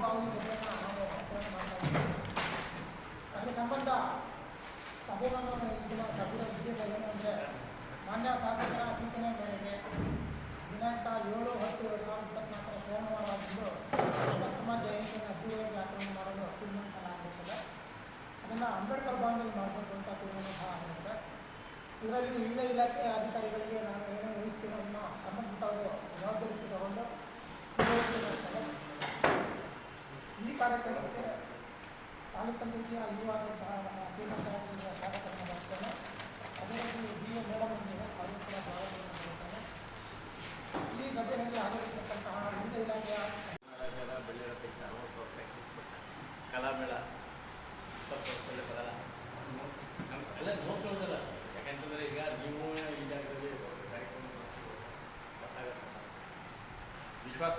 ಪೂರ್ವಭಾವಿ ಸಭೆಯನ್ನು ನಾವು ಆಚರಣೆ ಮಾಡ್ತಾ ಇದ್ದೀವಿ. ಅದರ ಸಂಬಂಧ ಸಭೆಗಳನ್ನು ಇದನ್ನು ಸಭೆಯ ಉದ್ದೇಶ ಏನು ಅಂದರೆ, ಮಾನ್ಯ ಶಾಸಕರ ಸೂಚನೆ ಮೇರೆಗೆ ದಿನಾಂಕ 7/10/2024 ಸೋಮವಾರದಂದು ಬಸಮ್ಮ ಜಯಂತಿಯನ್ನು ಅದ್ದೂರಿಯಾಗಿ ಆಚರಣೆ ಮಾಡಲು ತೀರ್ಮಾನಿಸಲಾಗಿರುತ್ತದೆ. ಅದನ್ನು ಅಂಬೇಡ್ಕರ್ ಭವನದಲ್ಲಿ ಮಾಡಬೇಕು ಅಂತ ತೀರ್ಮಾನ ಸಹ ಆಗಿರುತ್ತೆ. ಇದರಲ್ಲಿ ವಿವಿಧ ಇಲಾಖೆಯ ಅಧಿಕಾರಿಗಳಿಗೆ ನಾನು ಏನು ವಹಿಸ್ತೀನೋ ಅದನ್ನು ಸಂಬಂಧಪಟ್ಟವರು ಜವಾಬ್ದಾರಿ ತಗೊಂಡು ನಿರ್ವಹಿಸಬೇಕಾಗುತ್ತದೆ. ಈ ಕಾರ್ಯಕ್ರಮಕ್ಕೆ ತಾಲೂಕು ಪಂಚಾಯತಿಯ ಯುವಾದಂತಹ ಶ್ರೀಮಂತ ಸ್ವಾಗತವನ್ನು ಮಾಡ್ತೇನೆ. ಅದೇ ರೀತಿ BA ಮೇಡಮ್ ಬಂದಿದೆ, ಅವರು ಕೂಡ ಸ್ವಾಗತವನ್ನು ಮಾಡ್ತೇನೆ. ಈ ಸಭೆಯಲ್ಲಿ ಹಾಜರಿರ್ತಕ್ಕಂತಹ ವಿವಿಧ ಇಲಾಖೆಯ ಕಲಾಮೇಳ ಎಲ್ಲ ನೋಡ್ಕೊಳ್ಳೋದಲ್ಲ, ಯಾಕಂತಂದರೆ ಈಗ ನೀವು ಈ ಜಾಗದಲ್ಲಿ ಕಾರ್ಯಕ್ರಮ ವಿಶ್ವಾಸ